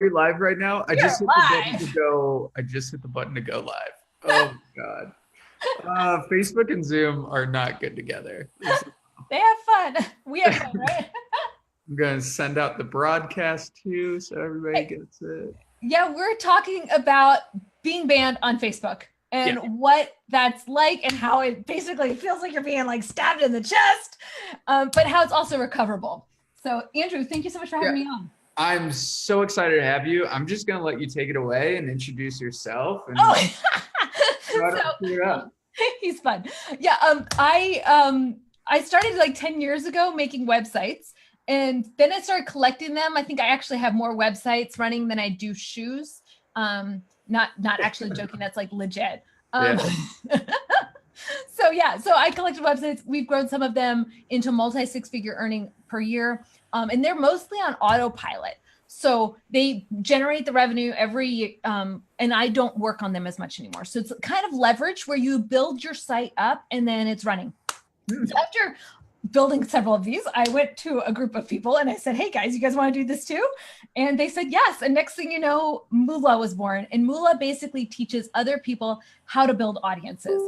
You're live right now. I You're just hit the button to live. go. I just hit the button to go live. Oh my God. Facebook and Zoom are not good together. They have fun. We have fun, right? I'm going to send out the broadcast too so everybody Hey, gets it. yeah, we're talking about being banned on Facebook Yeah. and what that's like and how it basically feels like you're being like stabbed in the chest, but how it's also recoverable. So, Andrew, thank you so much for Yeah. having me on. I'm so excited to have you. I'm just going to let you take it away and introduce yourself and Oh, try to so clear it up. he's fun. Yeah, I started like 10 years ago making websites, and then I started collecting them. I think I actually have more websites running than I do shoes. Not actually joking, that's like legit. Yeah. Um so yeah, so I collected websites. We've grown some of them into multi six-figure earning per year. And they're mostly on autopilot. So they generate the revenue every and I don't work on them as much anymore. So it's kind of leverage where you build your site up and then it's running. So after building several of these, I went to a group of people and I said, "Hey guys, you guys want to do this too?" And they said yes. And next thing you know, Moolah was born. And Moolah basically teaches other people how to build audiences.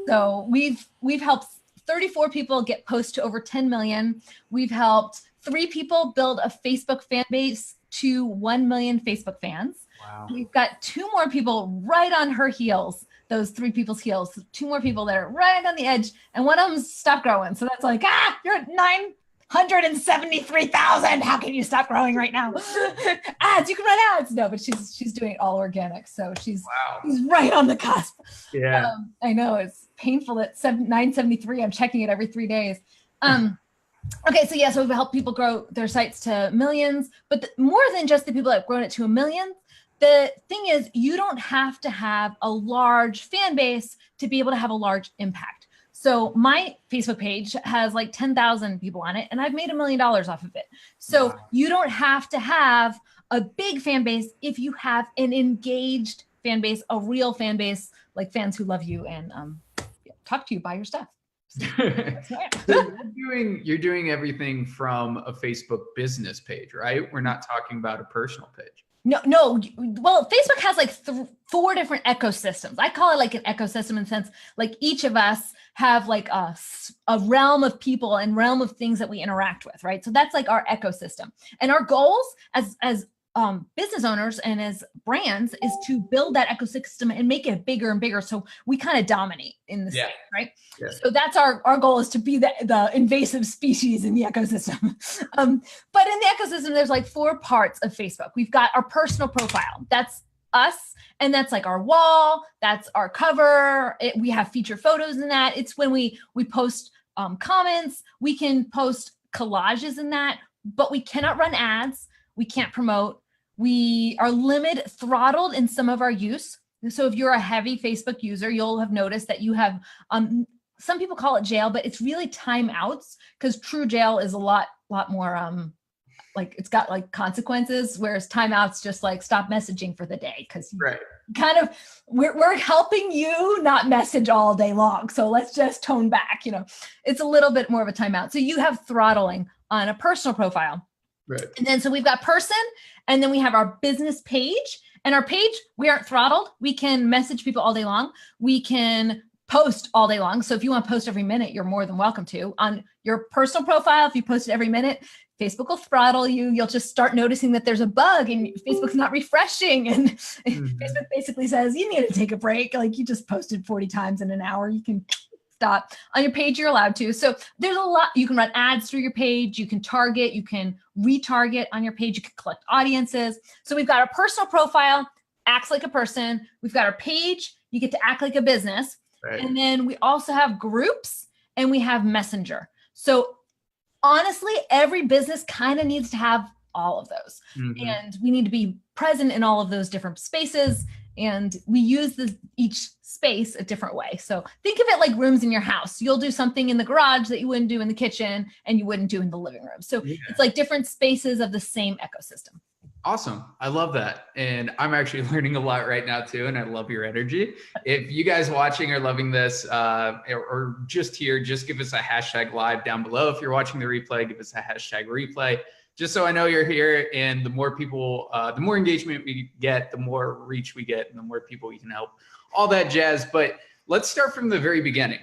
So we've helped 34 people get posts to over 10 million. We've helped 3 people build a Facebook fan base to 1 million Facebook fans. Wow. We've got 2 more people right on her heels, those 3 people's heels, 2 more people that are right on the edge, and one of them stopped growing. So that's like, you're at 973,000. How can you stop growing right now? Ads, you can run ads. No, but she's doing it all organic. So she's right on the cusp. Yeah. I know it's painful at 973. I'm checking it every 3 days. Okay, so yeah, so we've helped people grow their sites to millions, but more than just the people that have grown it to a million, the thing is you don't have to have a large fan base to be able to have a large impact. So my Facebook page has like 10,000 people on it and I've made $1 million off of it. So you don't have to have a big fan base if you have an engaged fan base, a real fan base, like fans who love you and talk to you, buy your stuff. So you're doing everything from a Facebook business page, right? We're not talking about a personal page. No. Well, Facebook has like 4 different ecosystems. I call it like an ecosystem in the sense like each of us have like a realm of people and realm of things that we interact with, right? So that's like our ecosystem. And our goals as business owners and as brands is to build that ecosystem and make it bigger and bigger. So we kind of dominate in the space, right? Yeah. So that's our goal is to be the invasive species in the ecosystem. But in the ecosystem, there's like 4 parts of Facebook. We've got our personal profile. That's us. And that's like our wall. That's our cover. We have feature photos in that. It's when we post comments. We can post collages in that, but we cannot run ads. We can't promote. We are throttled in some of our use. So if you're a heavy Facebook user, you'll have noticed that you have, some people call it jail, but it's really timeouts because true jail is a lot more, like it's got like consequences, whereas timeouts just like stop messaging for the day because kind of we're helping you not message all day long. So let's just tone back, it's a little bit more of a timeout. So you have throttling on a personal profile. Right. And then so we've got person, and then we have our business page. And our page, we aren't throttled. We can message people all day long. We can post all day long. So if you want to post every minute, you're more than welcome to. On your personal profile, if you post it every minute, Facebook will throttle you. You'll just start noticing that there's a bug and Facebook's not refreshing. And Facebook basically says, you need to take a break. Like you just posted 40 times in an hour. You can stop. On your page, you're allowed to. So there's a lot. You can run ads through your page. You can target. You can retarget on your page. You can collect audiences. So we've got our personal profile, acts like a person. We've got our page. You get to act like a business. Right. And then we also have groups and we have Messenger. So honestly, every business kind of needs to have all of those. Mm-hmm. And we need to be present in all of those different spaces. And we use each space a different way. So think of it like rooms in your house. You'll do something in the garage that you wouldn't do in the kitchen and you wouldn't do in the living room. So it's like different spaces of the same ecosystem. Awesome. I love that. And I'm actually learning a lot right now too. And I love your energy. If you guys watching are loving this or just here, just give us a hashtag live down below. If you're watching the replay, give us a hashtag replay. just so I know you're here. And the more people, the more engagement we get, the more reach we get, and the more people we can help, all that jazz. But let's start from the very beginning.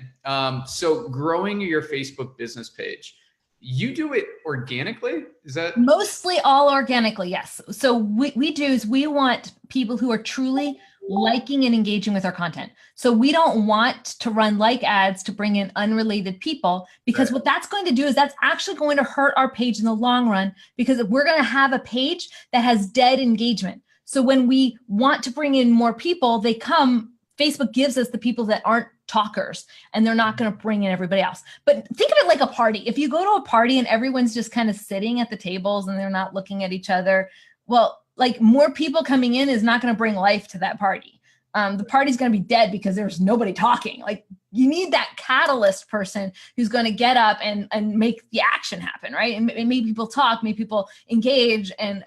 So growing your Facebook business page, you do it organically? Is that mostly all organically? Yes. So we do is we want people who are truly liking and engaging with our content. So we don't want to run like ads to bring in unrelated people, because right. what that's going to do is that's actually going to hurt our page in the long run, because we're going to have a page that has dead engagement. So when we want to bring in more people, they come, Facebook gives us the people that aren't talkers, and they're not going to bring in everybody else. But think of it like a party. If you go to a party and everyone's just kind of sitting at the tables and they're not looking at each other, well, like more people coming in is not going to bring life to that party. The party's going to be dead because there's nobody talking. Like you need that catalyst person who's going to get up and make the action happen, right? And make people talk, make people engage, and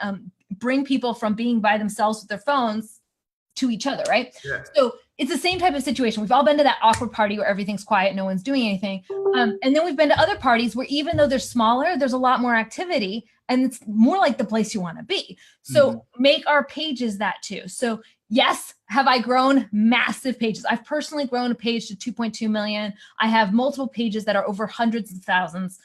bring people from being by themselves with their phones to each other, right? Yeah. So it's the same type of situation. We've all been to that awkward party where everything's quiet, no one's doing anything. And then we've been to other parties where even though they're smaller, there's a lot more activity, and it's more like the place you want to be. So make our pages that too. So yes, have I grown massive pages? I've personally grown a page to 2.2 million. I have multiple pages that are over hundreds of thousands.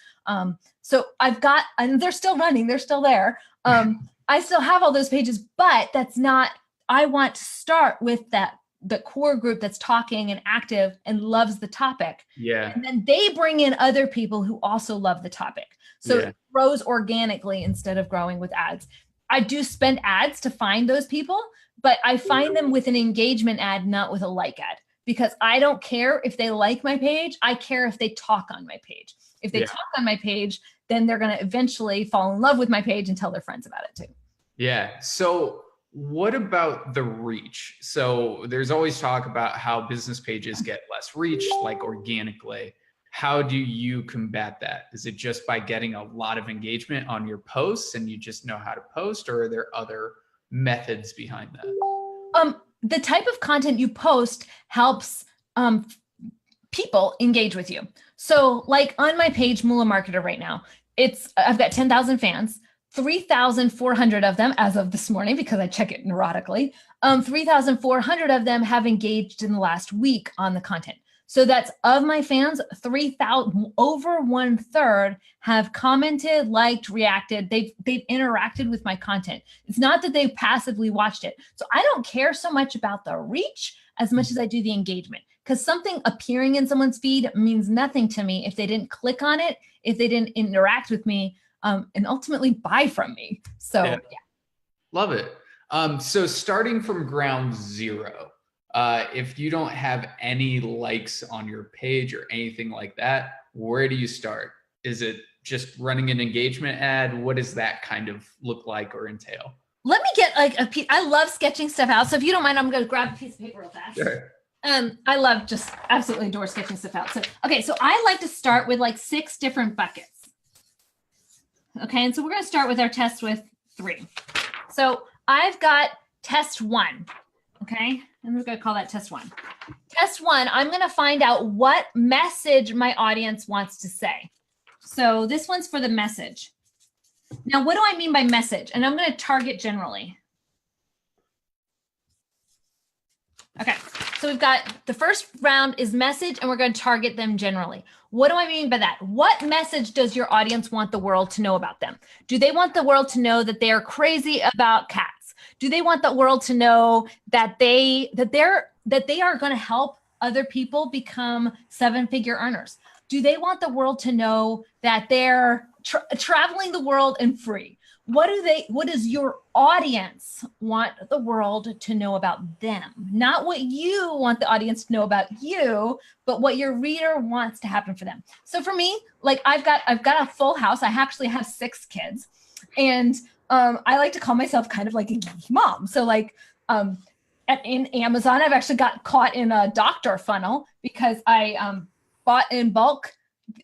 So I've got, and they're still running, they're still there. I still have all those pages, but that's not, I want to start with the core group that's talking and active and loves the topic. Yeah. And then they bring in other people who also love the topic. So it grows organically instead of growing with ads. I do spend ads to find those people, but I find them with an engagement ad, not with a like ad, because I don't care if they like my page. I care if they talk on my page. If they talk on my page, then they're going to eventually fall in love with my page and tell their friends about it too. Yeah. So what about the reach? So there's always talk about how business pages get less reach, like organically. How do you combat that? Is it just by getting a lot of engagement on your posts and you just know how to post, or are there other methods behind that? The type of content you post helps people engage with you. So like on my page, Moolah Marketer right now, I've got 10,000 fans. 3,400 of them, as of this morning, because I check it neurotically, 3,400 of them have engaged in the last week on the content. So that's of my fans, 3,000, over 1/3 have commented, liked, reacted. They've interacted with my content. It's not that they've passively watched it. So I don't care so much about the reach as much as I do the engagement, because something appearing in someone's feed means nothing to me if they didn't click on it, if they didn't interact with me, and ultimately buy from me. So yeah. Love it. So starting from ground zero, if you don't have any likes on your page or anything like that, where do you start? Is it just running an engagement ad? What does that kind of look like or entail? Let me get like a piece. I love sketching stuff out. So if you don't mind, I'm going to grab a piece of paper real fast. Sure. I love, just absolutely adore sketching stuff out. So, okay. So I like to start with like 6 different buckets. Okay. And so we're going to start with our test with 3. So I've got test 1. Okay. And we're going to call that test 1. Test 1, I'm going to find out what message my audience wants to say. So this one's for the message. Now, what do I mean by message? And I'm going to target generally. Okay. So we've got the first round is message, and we're going to target them generally. What do I mean by that? What message does your audience want the world to know about them? Do they want the world to know that they are crazy about cats? Do they want the world to know that they are going to help other people become 7-figure earners? Do they want the world to know that they're traveling the world and free? What does your audience want the world to know about them? Not what you want the audience to know about you, but what your reader wants to happen for them. So for me, like I've got a full house. I actually have 6 kids, and I like to call myself kind of like a geeky mom. So like in Amazon, I've actually got caught in a doctor funnel because I bought in bulk.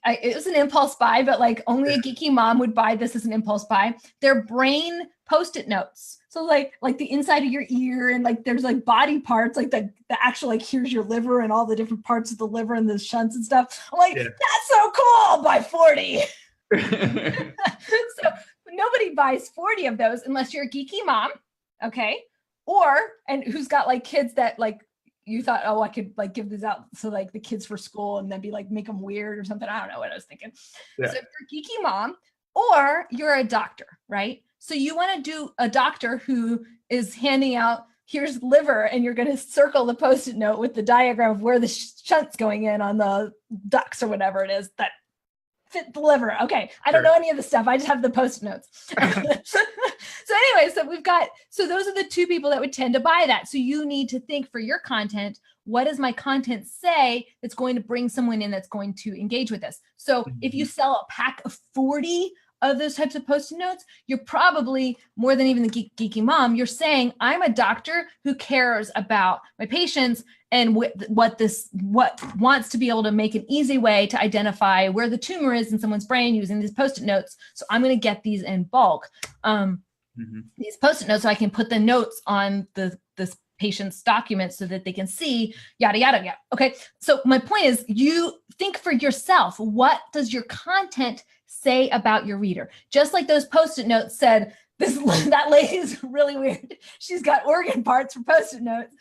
It was an impulse buy, but like only a geeky mom would buy this as an impulse buy. They're brain Post-it notes. So like the inside of your ear, and like there's like body parts, like the actual, like here's your liver and all the different parts of the liver and the shunts and stuff. I'm like, that's so cool. By 40. So nobody buys 40 of those unless you're a geeky mom. Okay. And who's got like kids that like, you thought, oh, I could like give this out so like the kids for school and then be like, make them weird or something. I don't know what I was thinking. Yeah. So if you're a geeky mom, or you're a doctor, right? So you want to do a doctor who is handing out, here's liver, and you're going to circle the Post-it note with the diagram of where the shunt's going in on the ducts or whatever it is that fit the liver. Okay. I don't know any of the stuff. I just have the Post-it notes. So anyway, so those are the two people that would tend to buy that. So you need to think for your content, what does my content say that's going to bring someone in that's going to engage with this? So if you sell a pack of 40 of those types of Post-it notes, you're probably more than even the geeky mom. You're saying, I'm a doctor who cares about my patients and what wants to be able to make an easy way to identify where the tumor is in someone's brain using these Post-it notes. So I'm going to get these in bulk. These Post-it notes, so I can put the notes on this patient's documents so that they can see yada, yada, yada. Okay. So my point is, you think for yourself, what does your content say about your reader? Just like those Post-it notes said, that lady is really weird. She's got organ parts for Post-it notes.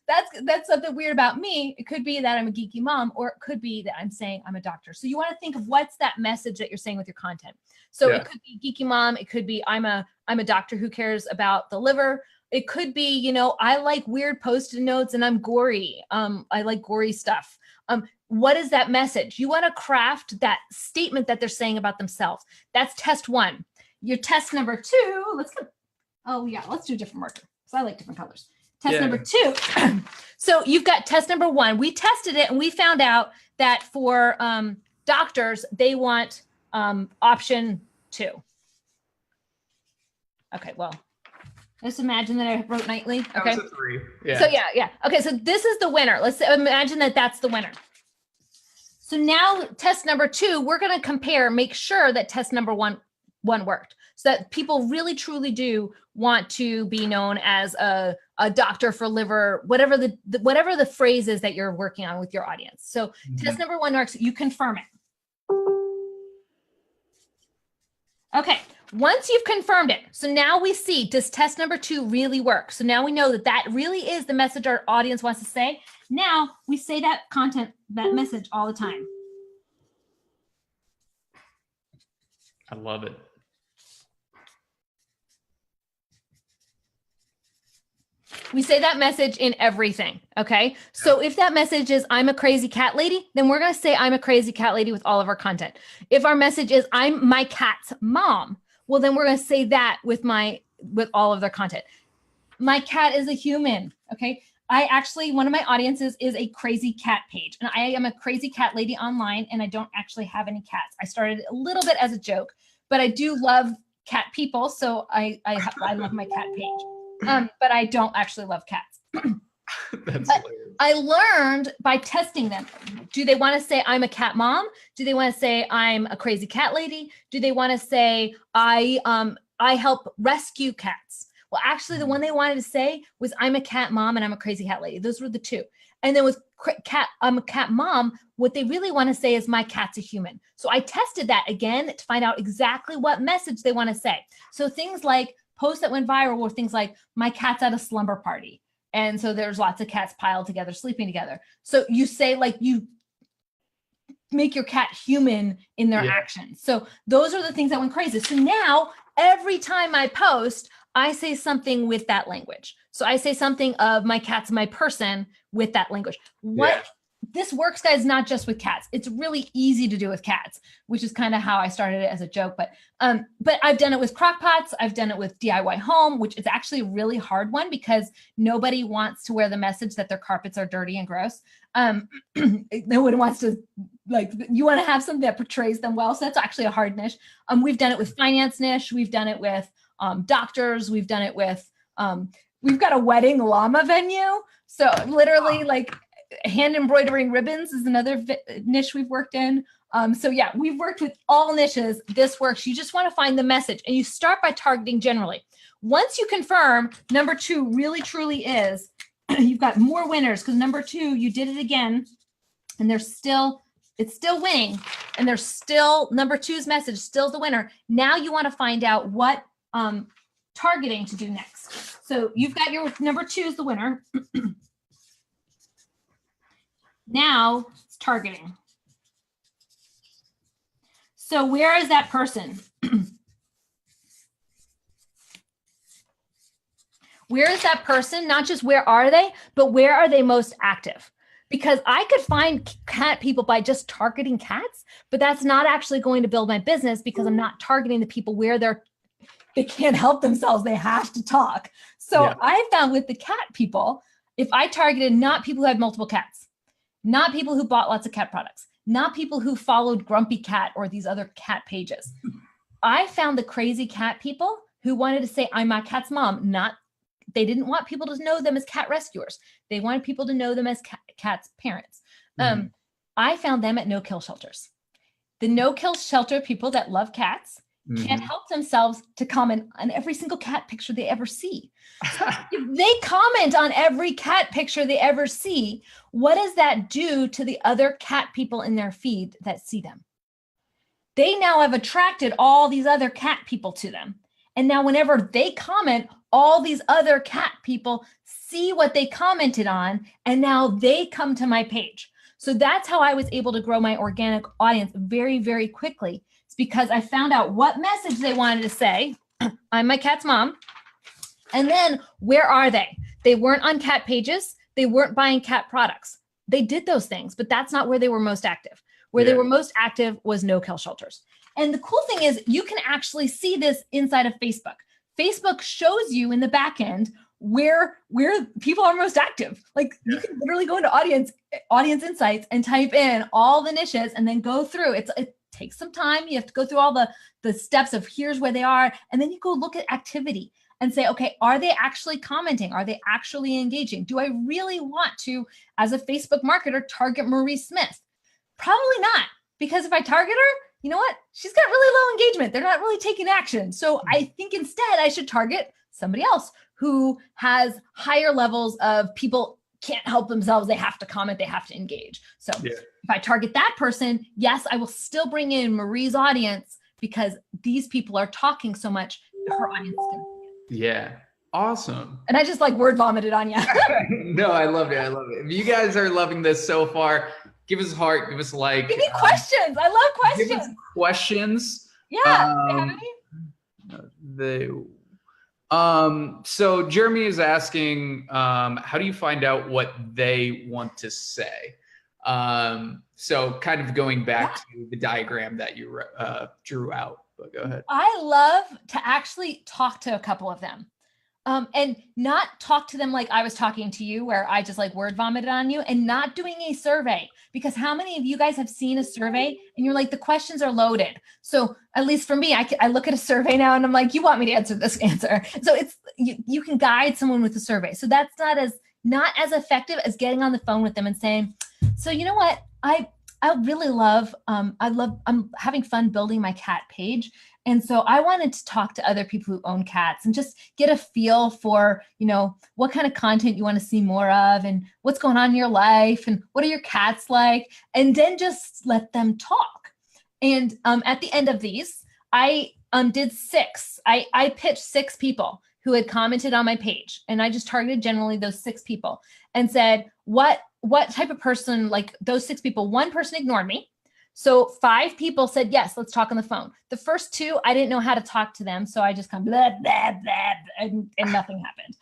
That's something weird about me. It could be that I'm a geeky mom, or it could be that I'm saying I'm a doctor. So you want to think of what's that message that you're saying with your content. So it could be geeky mom. It could be I'm a doctor who cares about the liver. It could be, I like weird Post-it notes and I'm gory. I like gory stuff. What is that message? You want to craft that statement that they're saying about themselves. That's test one. Your test number two, let's do a different marker because I like different colors. Test number two. So you've got test number one. We tested it and we found out that for doctors, they want option 2. Okay, well, let's imagine that I wrote nightly. Okay. That was a 3. Yeah. So yeah. Okay, so this is the winner. Let's imagine that that's the winner. So now test number 2, we're going to compare, make sure that test number one worked. So that people really truly do want to be known as a doctor for liver, whatever the phrase is that you're working on with your audience. So test number 1 works, you confirm it. Okay, once you've confirmed it, so now we see, does test number 2 really work? So now we know that really is the message our audience wants to say. Now we say that that message all the time. I love it. We say that message in everything, okay? So if that message is, I'm a crazy cat lady, then we're going to say I'm a crazy cat lady with all of our content. If our message is, I'm my cat's mom, well, then we're going to say that with all of their content. My cat is a human, okay? One of my audiences is a crazy cat page, and I am a crazy cat lady online, and I don't actually have any cats. I started a little bit as a joke, but I do love cat people, so I love my cat page. But I don't actually love cats. But I learned by testing them. Do they want to say I'm a cat mom? Do they want to say I'm a crazy cat lady? Do they want to say I help rescue cats? Well, actually, the one they wanted to say was I'm a cat mom and I'm a crazy cat lady. Those were the 2. And then with I'm a cat mom, what they really want to say is my cat's a human. So I tested that again to find out exactly what message they want to say. So things like posts that went viral were things like, my cat's at a slumber party. And so there's lots of cats piled together, sleeping together. So you say, like, you make your cat human in their actions. So those are the things that went crazy. So now every time I post, I say something with that language. So I say something of my cat's my person with that language. This works, guys, not just with cats. It's really easy to do with cats, which is kind of how I started it as a joke. But I've done it with crock pots. I've done it with DIY home, which is actually a really hard one because nobody wants to wear the message that their carpets are dirty and gross. No one wants to, you want to have something that portrays them well. So that's actually a hard niche. We've done it with finance niche. We've done it with doctors. We've done it with, we've got a wedding llama venue. So literally hand embroidering ribbons is another niche we've worked in. So yeah, we've worked with all niches. This works. You just want to find the message and you start by targeting generally. Once you confirm number 2 really truly is, you've got more winners because number 2, you did it again and there's still It's still winning, and there's still number two's message still the winner. Now you want to find out what targeting to do next. So you've got your number two is the winner. Now it's targeting. So where is that person? Where is that person? Not just where are they, but where are they most active? Because I could find cat people by just targeting cats, but that's not actually going to build my business because I'm not targeting the people where they can't help themselves. They have to talk. So I found with the cat people, if I targeted not people who had multiple cats, not people who bought lots of cat products, not people who followed Grumpy Cat or these other cat pages, I found the crazy cat people who wanted to say, I'm my cat's mom. They didn't want people to know them as cat rescuers. They wanted people to know them as cat's parents. I found them at no-kill shelters. The no-kill shelter people that love cats can't help themselves to comment on every single cat picture they ever see. So if they comment on every cat picture they ever see, what does that do to the other cat people in their feed that see them? They now have attracted all these other cat people to them. And now whenever they comment, all these other cat people see what they commented on, and now they come to my page. So that's how I was able to grow my organic audience very, very quickly. It's because I found out what message they wanted to say. I'm my cat's mom. And then where are they? They weren't on cat pages. They weren't buying cat products. They did those things, but that's not where they were most active. Where they were most active was no-kill shelters. And the cool thing is you can actually see this inside of Facebook. Facebook shows you in the back end where people are most active. Like you can literally go into audience insights and type in all the niches and then go through. It takes some time. You have to go through all the steps of here's where they are. And then you go look at activity and say, okay, are they actually commenting? Are they actually engaging? Do I really want to, as a Facebook marketer, target Marie Smith? Probably not, because if I target her, you know what? She's got really low engagement. They're not really taking action. So I think instead I should target somebody else who has higher levels of people can't help themselves. They have to comment. They have to engage. So if I target that person, yes, I will still bring in Marie's audience because these people are talking so much. Her audience can. Yeah. Awesome. And I just like word vomited on you. No, I love it. I love it. If you guys are loving this so far, give us a heart, give us a like. Give me questions. I love questions. Give us questions. Yeah. So Jeremy is asking, how do you find out what they want to say? So kind of going back to the diagram that you drew out, but go ahead. I love to actually talk to a couple of them. And not talk to them like I was talking to you, where I just like word vomited on you, and not doing a survey, because how many of you guys have seen a survey and you're like, the questions are loaded. So at least for me, I look at a survey now and I'm like, you want me to answer this answer. So it's, you can guide someone with a survey. So that's not as effective as getting on the phone with them and saying, so you know what, I really love, I'm having fun building my cat page. And so I wanted to talk to other people who own cats and just get a feel for, what kind of content you want to see more of and what's going on in your life and what are your cats like, and then just let them talk. And at the end of these, I did 6. I pitched 6 people who had commented on my page, and I just targeted generally those 6 people and said, what type of person, like those 6 people, 1 person ignored me. So 5 people said, yes, let's talk on the phone. The first 2, I didn't know how to talk to them. So I just kind of blah, blah, blah, and nothing happened.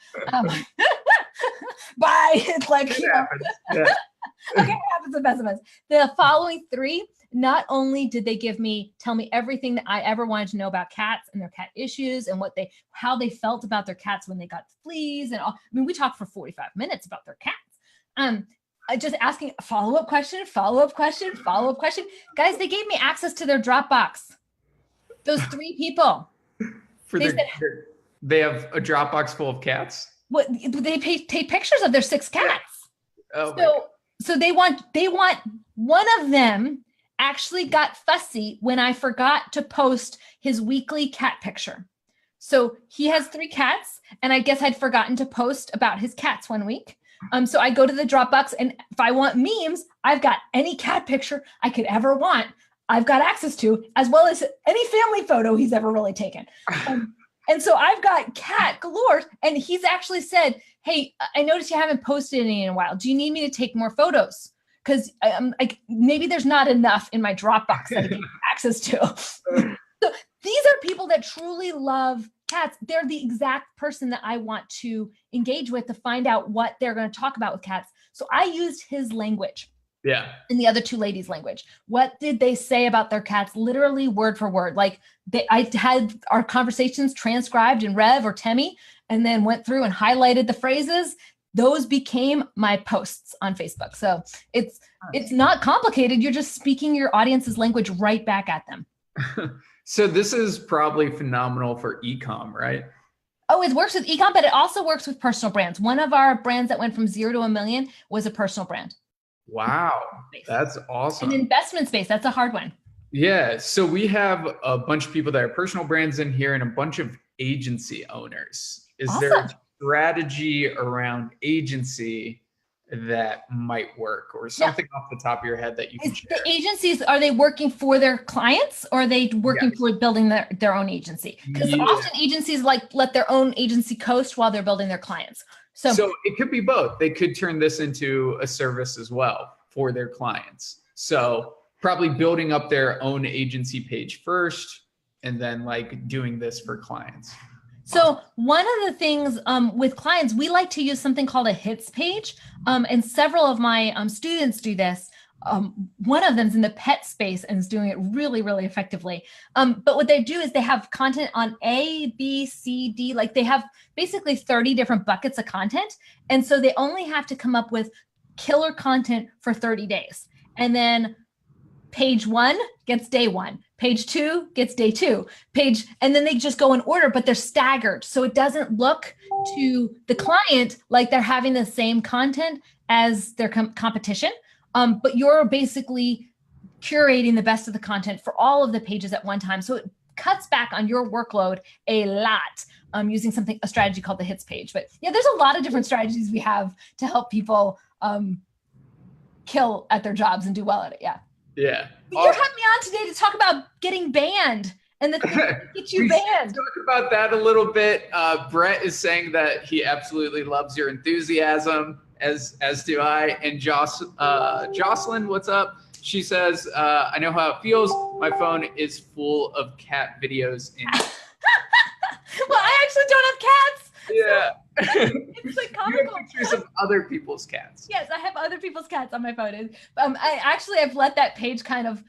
Bye. It's like, okay, it happens to best of us. The following 3, not only did they tell me everything that I ever wanted to know about cats and their cat issues and how they felt about their cats when they got fleas and all. I mean, we talked for 45 minutes about their cats. Just asking follow-up question. Guys, they gave me access to their Dropbox. Those 3 people. They have a Dropbox full of cats? What they take pictures of their 6 cats. So they want one of them actually got fussy when I forgot to post his weekly cat picture. So he has 3 cats, and I guess I'd forgotten to post about his cats one week. So I go to the Dropbox, and if I want memes, I've got any cat picture I could ever want. I've got access to, as well as any family photo he's ever really taken. And so I've got cat galore. And he's actually said, hey, I noticed you haven't posted any in a while. Do you need me to take more photos? Because maybe there's not enough in my Dropbox that I can access to. So these are people that truly love cats. They're the exact person that I want to engage with to find out what they're going to talk about with cats. So I used his language. Yeah. And the other two ladies' language. What did they say about their cats? Literally word for word. Like I had our conversations transcribed in Rev or Temi, and then went through and highlighted the phrases. Those became my posts on Facebook. So it's not complicated. You're just speaking your audience's language right back at them. So this is probably phenomenal for e-com, right? Oh, it works with e-com, but it also works with personal brands. One of our brands that went from 0 to 1 million was a personal brand. Wow, that's awesome. An investment space, that's a hard one. Yeah, so we have a bunch of people that are personal brands in here and a bunch of agency owners. Is there a strategy around agency that might work, or something off the top of your head that you can share? The agencies, are they working for their clients, or are they working for building their own agency? Because often agencies let their own agency coast while they're building their clients. So it could be both. They could turn this into a service as well for their clients. So probably building up their own agency page first, and then doing this for clients. So one of the things with clients, we like to use something called a hits page. And several of my students do this. One of them's in the pet space and is doing it really, really effectively. But what they do is they have content on A, B, C, D, they have basically 30 different buckets of content. And so they only have to come up with killer content for 30 days. And then page 1 gets day 1, page 2 gets day 2, and then they just go in order, but they're staggered. So it doesn't look to the client like they're having the same content as their competition. But you're basically curating the best of the content for all of the pages at one time. So it cuts back on your workload a lot, using a strategy called the hits page. But yeah, there's a lot of different strategies we have to help people kill at their jobs and do well at it. Yeah. Yeah. But you're having me on today to talk about getting banned and the things that get you banned. Talk about that a little bit. Brett is saying that he absolutely loves your enthusiasm, as do I. And Jocelyn, what's up? She says, I know how it feels. My phone is full of cat videos. Well, I actually don't have cats. Yeah. It's comical. You have pictures of other people's cats. Yes, I have other people's cats on my phone. I've let that page kind of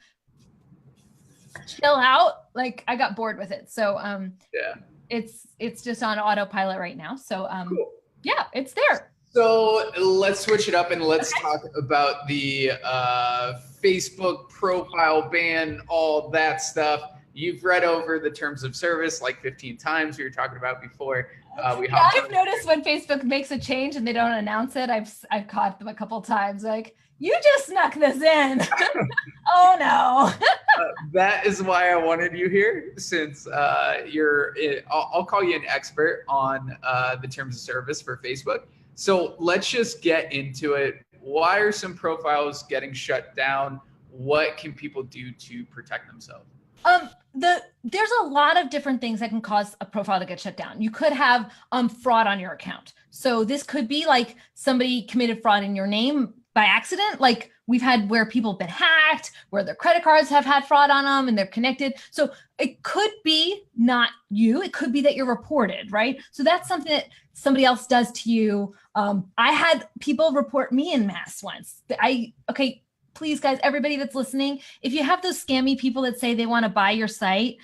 chill out. I got bored with it. So it's just on autopilot right now. So cool. Yeah, it's there. So let's switch it up and let's talk about the Facebook profile ban, all that stuff. You've read over the terms of service 15 times we were talking about before. I've noticed when Facebook makes a change and they don't announce it, I've caught them a couple times you just snuck this in. Oh no. That is why I wanted you here, since I'll call you an expert on the terms of service for Facebook. So let's just get into it. Why are some profiles getting shut down? What can people do to protect themselves? There's a lot of different things that can cause a profile to get shut down. You could have fraud on your account. So this could be somebody committed fraud in your name by accident. We've had where people have been hacked, where their credit cards have had fraud on them and they're connected. So it could be not you. It could be that you're reported, right? So that's something that somebody else does to you. I had people report me en masse once. Please, guys, everybody that's listening, if you have those scammy people that say they want to buy your site,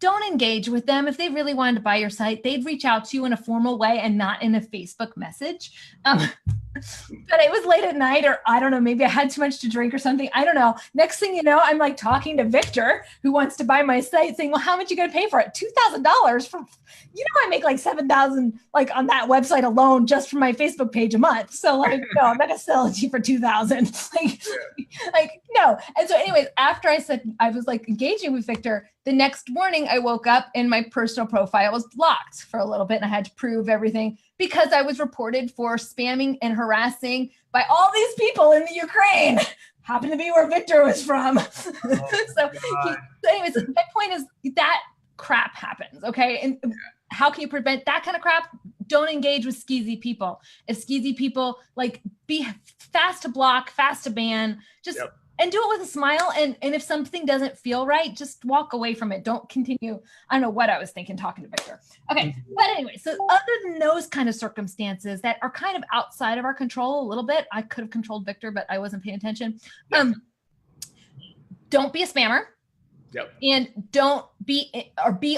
don't engage with them. If they really wanted to buy your site, they'd reach out to you in a formal way and not in a Facebook message. But it was late at night, or I don't know, maybe I had too much to drink or something. I don't know. Next thing you know, I'm talking to Victor, who wants to buy my site, saying, well, how much you going to pay for it? $2,000 for, I make $7,000 on that website alone just for my Facebook page a month. So no, I'm not going to sell it to you for $2,000. No. And so anyways, after I said I was engaging with Victor, the next morning I woke up and my personal profile was blocked for a little bit and I had to prove everything because I was reported for spamming and harassing by all these people in the Ukraine. Happened to be where Victor was from. Anyways, my point is that crap happens, okay? And how can you prevent that kind of crap? Don't engage with skeezy people. If skeezy people, like, be fast to block, fast to ban, just and do it with a smile. And if something doesn't feel right, just walk away from it. Don't continue. I don't know what I was thinking talking to Victor. Okay. But anyway, so other than those kind of circumstances that are kind of outside of our control a little bit, I could have controlled Victor, but I wasn't paying attention. Don't be a spammer. And don't be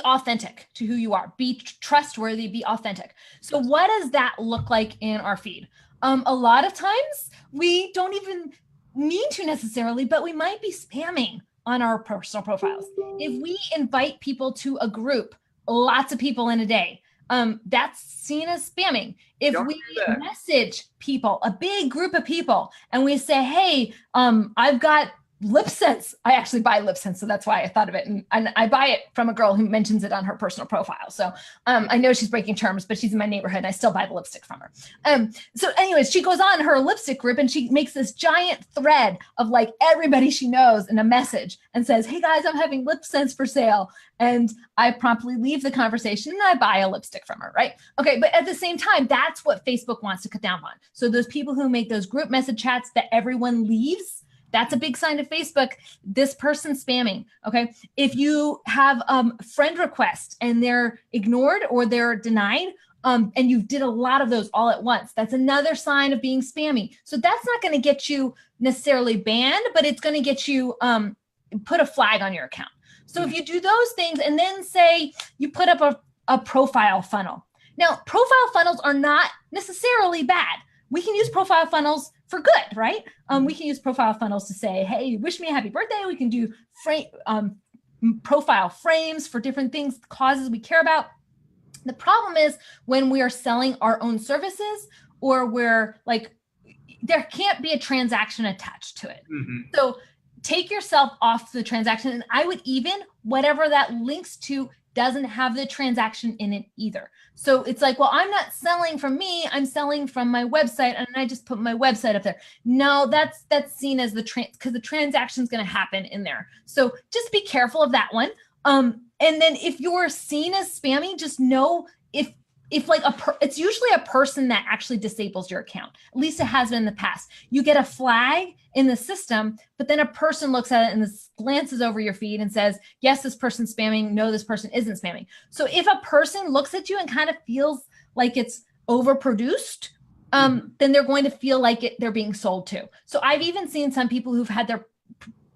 authentic to who you are. Be trustworthy, be authentic. So what does that look like in our feed? A lot of times we don't even mean to necessarily, but we might be spamming on our personal profiles. If we invite people to a group, lots of people in a day, that's seen as spamming. If we message people, a big group of people, and we say, hey, I've got lip sense. I actually buy lip sense, so that's why I thought of it. And I buy it from a girl who mentions it on her personal profile. So I know she's breaking terms, but she's in my neighborhood and I still buy the lipstick from her. So anyways, she goes on her lipstick group and she makes this giant thread of like everybody she knows in a message and says, hey guys, I'm having lip sense for sale. And I promptly leave the conversation and I buy a lipstick from her, right? Okay, but at the same time, that's what Facebook wants to cut down on. So those people who make those group message chats that everyone leaves, that's a big sign to Facebook. This person's spamming. Okay. If you have friend requests and they're ignored or they're denied, and you did a lot of those all at once, that's another sign of being spammy. So that's not going to get you necessarily banned, but it's going to get you put a flag on your account. So if you do those things and then say you put up a profile funnel. Now, profile funnels are not necessarily bad. We can use profile funnels for good, right? We can use profile funnels to say, hey, wish me a happy birthday. We can do profile frames for different things, causes we care about. The problem is when we are selling our own services or we're like, there can't be a transaction attached to it. So take yourself off the transaction. And I would even, whatever that links to, doesn't have the transaction in it either. So it's like, well, I'm not selling from me, I'm selling from my website, and I just put my website up there. No, that's seen as because the transaction is going to happen in there. So just be careful of that one. And then if you're seen as spammy, just know if like it's usually a person that actually disables your account. At least it has been in the past. You get a flag in the system, but then a person looks at it and glances over your feed and says, yes, this person's spamming. No, this person isn't spamming. So if a person looks at you and kind of feels like it's overproduced, then they're going to feel like they're being sold to. So I've even seen some people who've had their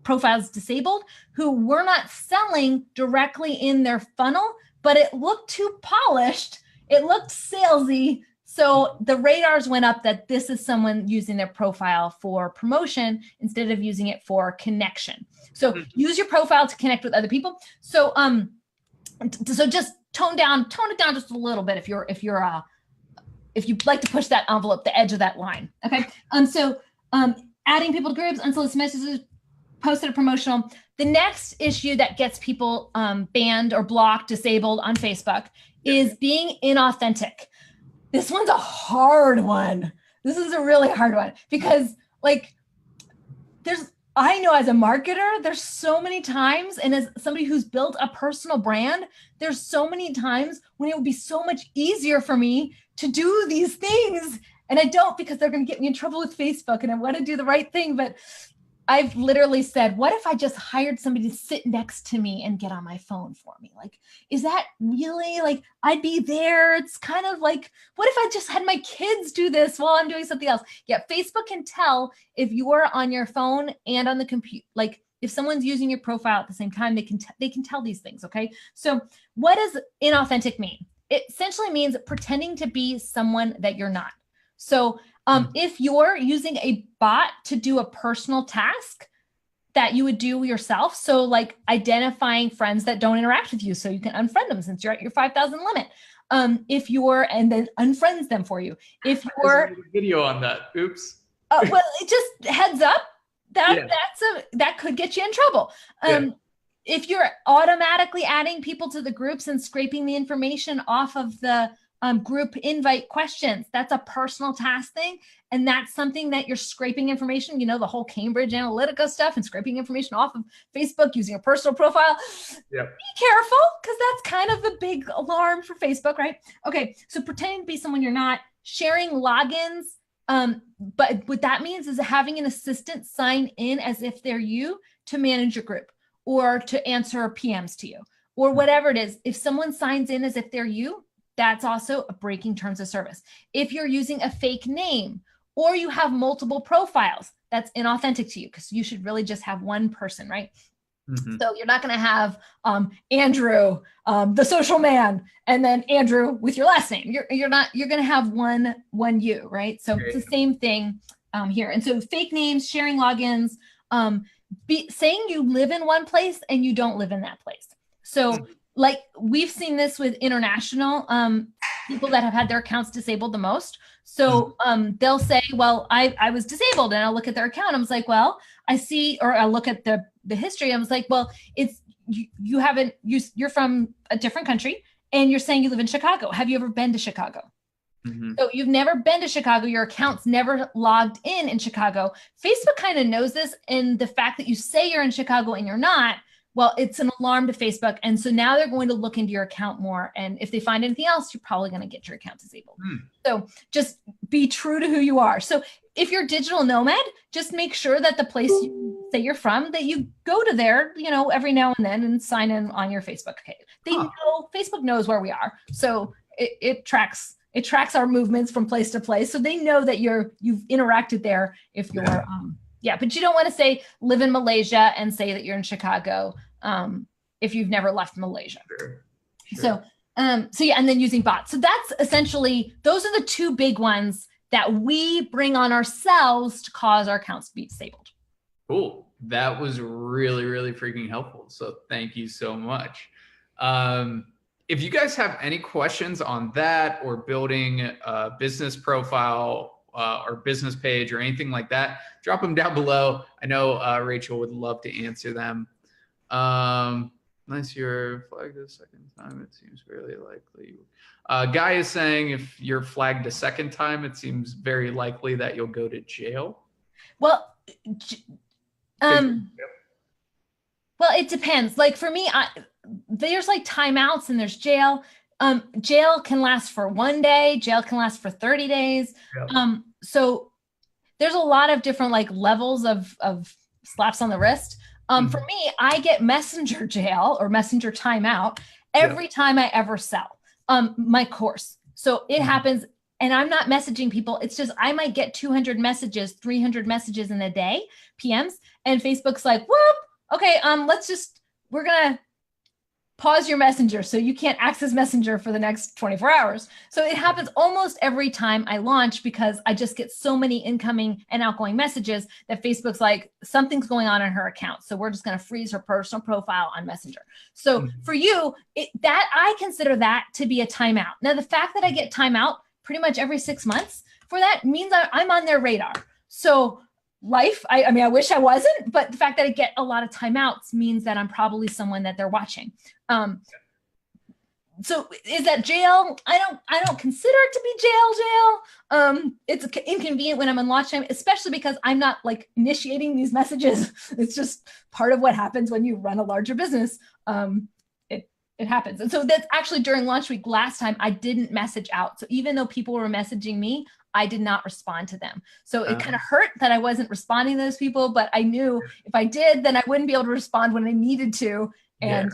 profiles disabled who were not selling directly in their funnel, but it looked too polished. It looked salesy. So the radars went up that this is someone using their profile for promotion instead of using it for connection. So use your profile to connect with other people. So so just tone it down just a little bit if you'd like to push that envelope, the edge of that line. Okay. Adding people to groups, unsolicited messages, posted a promotional. The next issue that gets people banned or blocked, disabled on Facebook is being inauthentic. This one's a hard one. This is a really hard one because like I know as a marketer, there's so many times, and as somebody who's built a personal brand, there's so many times when it would be so much easier for me to do these things. And I don't, because they're going to get me in trouble with Facebook and I want to do the right thing. But I've literally said, what if I just hired somebody to sit next to me and get on my phone for me? Like, is that really like, I'd be there. It's kind of like, what if I just had my kids do this while I'm doing something else? Yeah. Facebook can tell if you are on your phone and on the computer, like if someone's using your profile at the same time, they can tell these things. Okay. So what does inauthentic mean? It essentially means pretending to be someone that you're not. So if you're using a bot to do a personal task that you would do yourself, so like identifying friends that don't interact with you so you can unfriend them since you're at your 5,000 limit. And then unfriends them for you. If you're a video on that, oops. Well, it just heads up that could get you in trouble. If you're automatically adding people to the groups and scraping the information off of the group invite questions. That's a personal task thing. And that's something that you're scraping information, you know, the whole Cambridge Analytica stuff and scraping information off of Facebook using a personal profile. Yep. Be careful, because that's kind of a big alarm for Facebook, right? Okay, so pretending to be someone you're not, sharing logins. But what that means is having an assistant sign in as if they're you to manage your group or to answer PMs to you or whatever it is. If someone signs in as if they're you, that's also a breaking terms of service. If you're using a fake name or you have multiple profiles, that's inauthentic to you, because you should really just have one person, right? Mm-hmm. So you're not going to have Andrew, the social man, and then Andrew with your last name. You're going to have one you, right? So it's the same thing here. And so fake names, sharing logins, saying you live in one place and you don't live in that place. So like we've seen this with international people that have had their accounts disabled the most. So they'll say, well, I was disabled, and I'll look at their account. I was like, well, I see, or I'll look at the history. I was like, well, it's you're from a different country and you're saying you live in Chicago. Have you ever been to Chicago? Mm-hmm. So you've never been to Chicago. Your account's never logged in Chicago. Facebook kind of knows this. And the fact that you say you're in Chicago and you're not, well, it's an alarm to Facebook. And so now they're going to look into your account more. And if they find anything else, you're probably going to get your account disabled. So just be true to who you are. So if you're a digital nomad, just make sure that the place you say you're from, that you go to there, you know, every now and then and sign in on your Facebook. Okay. They know, Facebook knows where we are. So it tracks our movements from place to place. So they know that you've interacted there if you're, but you don't want to say live in Malaysia and say that you're in Chicago if you've never left Malaysia. Sure. So and then using bots. So that's essentially, those are the two big ones that we bring on ourselves to cause our accounts to be disabled. Cool. That was really, really freaking helpful. So thank you so much. If you guys have any questions on that or building a business profile or business page or anything like that, drop them down below. I know Rachel would love to answer them. Unless you're flagged a second time, it seems fairly likely. Guy is saying if you're flagged a second time, it seems very likely that you'll go to jail. Well, well, it depends. Like for me, there's like timeouts and there's jail. Jail can last for 1 day. Jail can last for 30 days. Yep. So there's a lot of different like levels of slaps on the wrist. For me, I get messenger jail or messenger timeout every time I ever sell my course. So it happens, and I'm not messaging people. It's just, I might get 200 messages, 300 messages in a day, PMs. And Facebook's like, whoop, okay, we're going to pause your messenger so you can't access messenger for the next 24 hours. So it happens almost every time I launch, because I just get so many incoming and outgoing messages that Facebook's like, something's going on in her account. So we're just going to freeze her personal profile on Messenger. So for you, that I consider that to be a timeout. Now, the fact that I get timeout pretty much every 6 months for that means I'm on their radar. So life, I mean, I wish I wasn't, but the fact that I get a lot of timeouts means that I'm probably someone that they're watching. So is that jail? I don't consider it to be jail. It's inconvenient when I'm on launch time, especially because I'm not like initiating these messages. It's just part of what happens when you run a larger business. It happens. And so that's actually during launch week last time, I didn't message out. So even though people were messaging me, I did not respond to them. So it kind of hurt that I wasn't responding to those people, but I knew if I did, then I wouldn't be able to respond when I needed to. And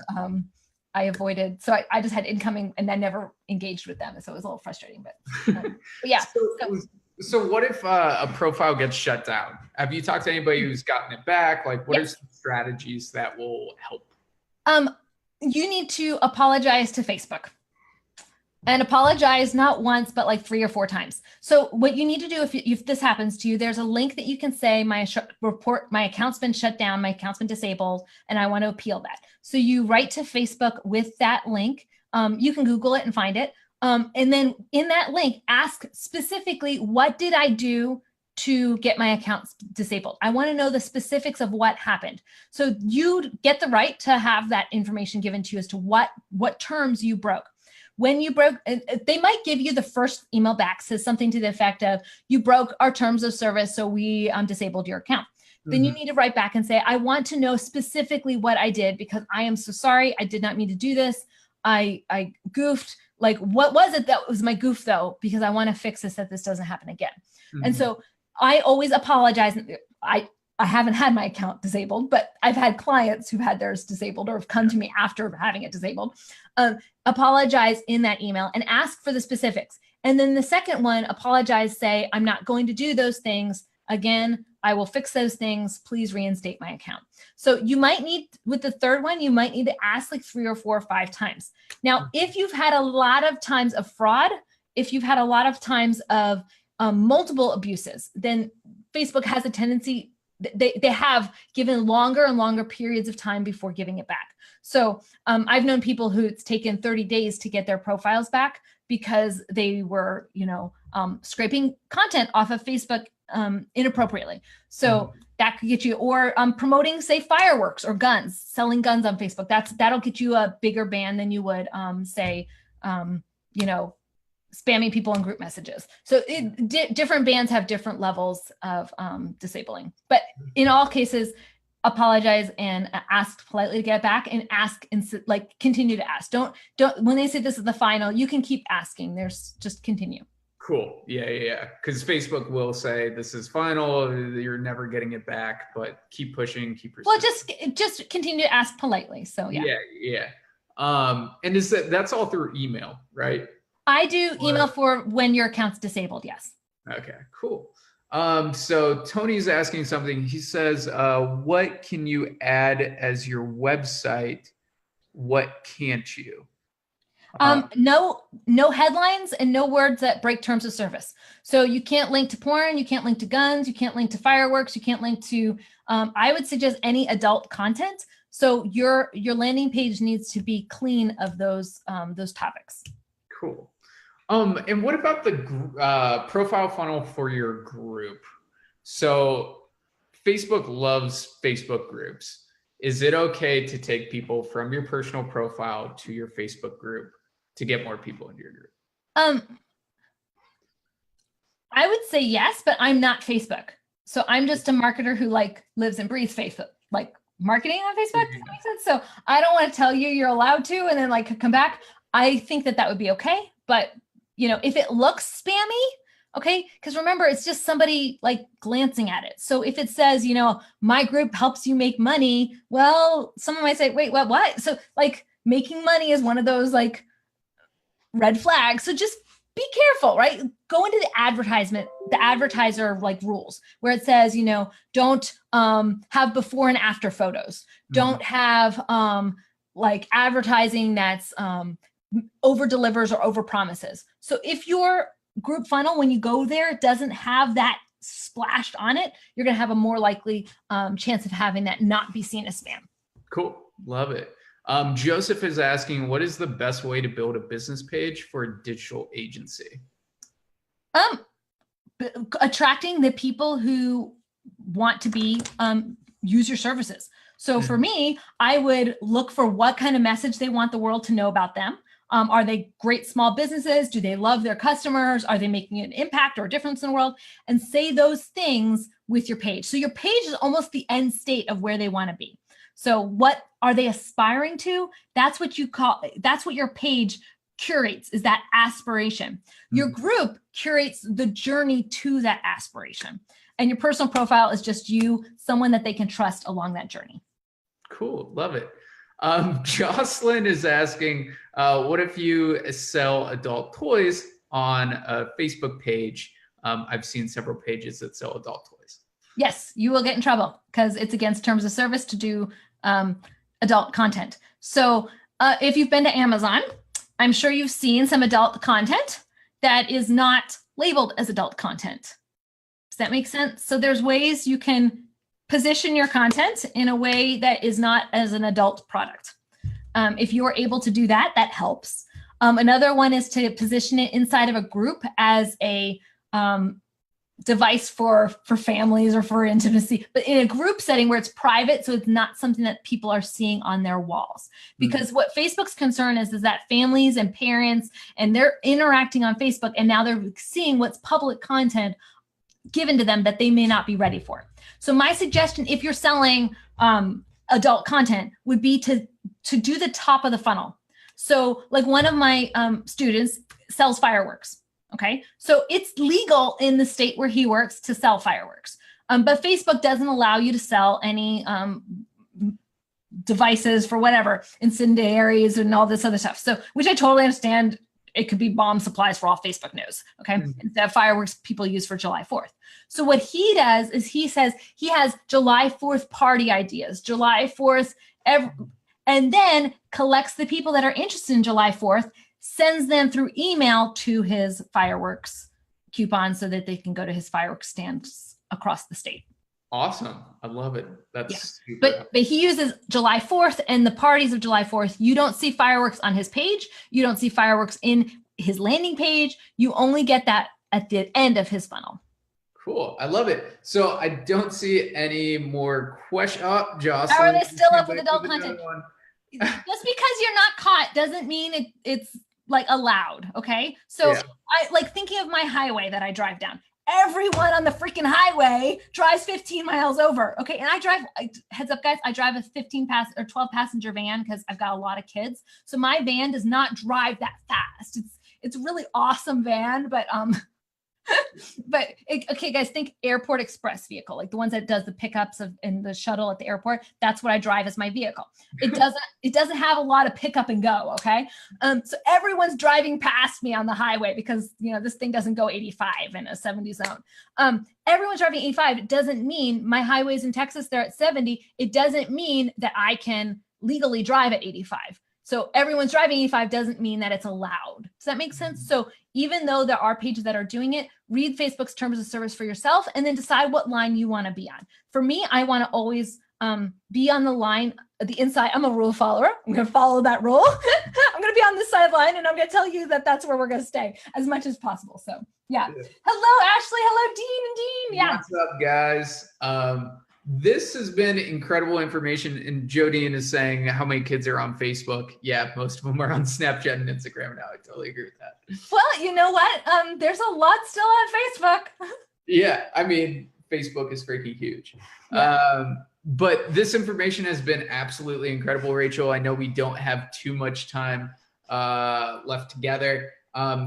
I avoided, so I just had incoming and then never engaged with them. So it was a little frustrating, but yeah. So what if a profile gets shut down? Have you talked to anybody who's gotten it back? Like what are some strategies that will help? You need to apologize to Facebook. And apologize not once, but like 3 or 4 times. So what you need to do if this happens to you, there's a link that you can say, my account's been shut down, my account's been disabled, and I want to appeal that. So you write to Facebook with that link. You can Google it and find it. And then in that link, ask specifically, what did I do to get my accounts disabled? I want to know the specifics of what happened. So you get the right to have that information given to you as to what terms you broke. when you broke, they might give you the first email back, says something to the effect of, you broke our terms of service, so we disabled your account. Then you need to write back and say, I want to know specifically what I did because I am so sorry. I did not mean to do this. I goofed. Like, what was it that was my goof though? Because I want to fix this, that this doesn't happen again. And so I always apologize. I haven't had my account disabled, but I've had clients who've had theirs disabled or have come to me after having it disabled. Apologize in that email and ask for the specifics. And then the second one, apologize, say, I'm not going to do those things again. I will fix those things. Please reinstate my account. So you might need, with the third one, you might need to ask like 3 or 4 or 5 times. Now, if you've had a lot of times of fraud, if you've had a lot of times of multiple abuses, then Facebook has a tendency, they have given longer and longer periods of time before giving it back. So I've known people who it's taken 30 days to get their profiles back because they were, scraping content off of Facebook inappropriately. So that could get you, or promoting, say, fireworks or guns, selling guns on Facebook. That'll get you a bigger ban than you would say, spamming people in group messages. So different bans have different levels of disabling. But in all cases, apologize and ask politely to get back, and ask and continue to ask. Don't when they say this is the final, you can keep asking. There's just continue. Cool. Yeah. Because Facebook will say this is final. You're never getting it back, but keep pushing, keep persisting. Well, just continue to ask politely. So yeah. And that's all through email, right? I do email for when your account's disabled. Yes. Okay, cool. So Tony's asking something. He says, what can you add as your website? What can't you? No headlines and no words that break terms of service. So you can't link to porn, you can't link to guns, you can't link to fireworks, you can't link to, I would suggest any adult content. So your landing page needs to be clean of those topics. Cool. And what about the profile funnel for your group? So Facebook loves Facebook groups. Is it okay to take people from your personal profile to your Facebook group to get more people into your group? I would say yes, but I'm not Facebook. So I'm just a marketer who lives and breathes Facebook, marketing on Facebook. Does that make sense? So I don't want to tell you you're allowed to and then come back. I think that would be okay. But if it looks spammy, okay, because remember, it's just somebody glancing at it. So if it says, my group helps you make money, well, someone might say, wait, what? So making money is one of those red flags. So just be careful, right? Go into the advertiser rules where it says, don't have before and after photos. Don't have advertising that's over delivers or over promises. So if your group funnel, when you go there, doesn't have that splashed on it, you're going to have a more likely chance of having that not be seen as spam. Cool. Love it. Joseph is asking, what is the best way to build a business page for a digital agency? Attracting the people who want to use your services. So for me, I would look for what kind of message they want the world to know about them. Are they great small businesses? Do they love their customers? Are they making an impact or a difference in the world? And say those things with your page. So your page is almost the end state of where they want to be. So what are they aspiring to? That's what your page curates, is that aspiration. Your group curates the journey to that aspiration. And your personal profile is just you, someone that they can trust along that journey. Cool. Love it. Jocelyn is asking, what if you sell adult toys on a Facebook page? I've seen several pages that sell adult toys. Yes, you will get in trouble because it's against terms of service to do adult content. So if you've been to Amazon, I'm sure you've seen some adult content that is not labeled as adult content. Does that make sense? So there's ways you can position your content in a way that is not as an adult product. If you're able to do that, that helps. Another one is to position it inside of a group as a device for families or for intimacy, but in a group setting where it's private, so it's not something that people are seeing on their walls. Because what Facebook's concern is that families and parents, and they're interacting on Facebook, and now they're seeing what's public content given to them that they may not be ready for. So my suggestion, if you're selling adult content, would be to do the top of the funnel. So like one of my students sells fireworks. Okay, so it's legal in the state where he works to sell fireworks, but Facebook doesn't allow you to sell any devices for whatever, incendiaries and all this other stuff. So, which I totally understand. It could be bomb supplies for all Facebook knows. Okay, instead of fireworks people use for July 4th. So what he does is he says he has July 4th party ideas, July 4th, and then collects the people that are interested in July 4th, sends them through email to his fireworks coupon so that they can go to his fireworks stands across the state. Awesome. I love it. That's But he uses July 4th and the parties of July 4th. You don't see fireworks on his page. You don't see fireworks in his landing page. You only get that at the end of his funnel. Cool. I love it. So I don't see any more questions. Oh, Jocelyn. How are they still up with adult content? Just because you're not caught doesn't mean it's like allowed. Okay. So I like thinking of my highway that I drive down. Everyone on the freaking highway drives 15 miles over. Okay. And I drive, heads up guys, I drive a 12 passenger van because I've got a lot of kids. So my van does not drive that fast. It's a really awesome van, but okay guys, think airport express vehicle, like the ones that does the pickups and the shuttle at the airport. That's what I drive as my vehicle. It doesn't have a lot of pick up and go. Okay. So everyone's driving past me on the highway because this thing doesn't go 85 in a 70 zone. Everyone's driving 85. It doesn't mean my highways in Texas, they're at 70. It doesn't mean that I can legally drive at 85. So everyone's driving 85 doesn't mean that it's allowed. Does that make sense? So even though there are pages that are doing it, read Facebook's terms of service for yourself and then decide what line you want to be on. For me, I want to always be on the line, the inside. I'm a rule follower. I'm going to follow that rule. I'm going to be on this sideline and I'm going to tell you that that's where we're going to stay as much as possible. So yeah. Hello, Ashley. Hello, Dean and Dean. Yeah. What's up, guys? This has been incredible information. And Jodine is saying how many kids are on Facebook. Yeah, most of them are on Snapchat and Instagram now. I totally agree with that. Well, you know what? There's a lot still on Facebook. Yeah, I mean, Facebook is freaking huge. Yeah. But this information has been absolutely incredible, Rachel. I know we don't have too much time left together.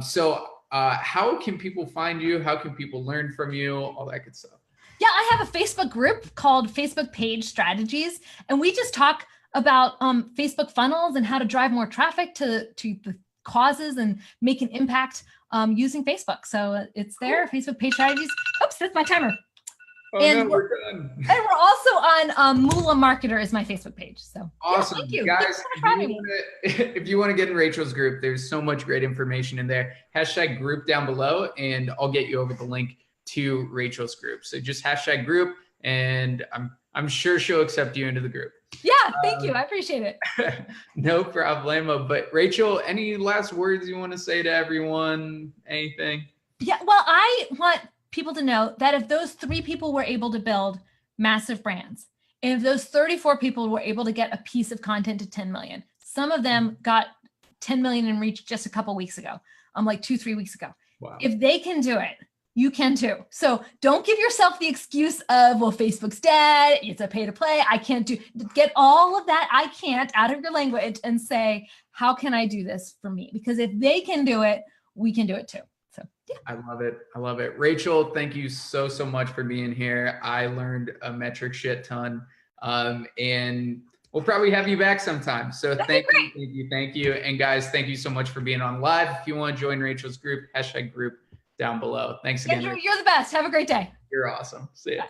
So how can people find you? How can people learn from you? All that good stuff. Yeah, I have a Facebook group called Facebook Page Strategies, and we just talk about Facebook funnels and how to drive more traffic to the causes and make an impact using Facebook. So it's there, Facebook Page Strategies. Oops, that's my timer. Oh, and no, we're done. And we're also on Moolah Marketer is my Facebook page. So awesome, yeah, thank you. Guys. If you want to get in Rachel's group, there's so much great information in there. # group down below, and I'll get you over the link to Rachel's group. So just # group, and I'm sure she'll accept you into the group. Yeah, thank you. I appreciate it. No problemo. But Rachel, any last words you want to say to everyone? Anything? Yeah, well, I want people to know that if those 3 people were able to build massive brands, and if those 34 people were able to get a piece of content to 10 million, some of them got 10 million in reach just a couple weeks ago, like 2-3 weeks ago. Wow. If they can do it, you can too. So don't give yourself the excuse of, well, Facebook's dead. It's a pay to play. I can't do, get all of that I can't out of your language and say, how can I do this for me? Because if they can do it, we can do it too. So yeah. I love it. I love it. Rachel, thank you so much for being here. I learned a metric shit ton. And we'll probably have you back sometime. So thank you. And guys, thank you so much for being on live. If you want to join Rachel's group, # group down below. Thanks again. Andrew, you're the best. Have a great day. You're awesome. See ya. Bye.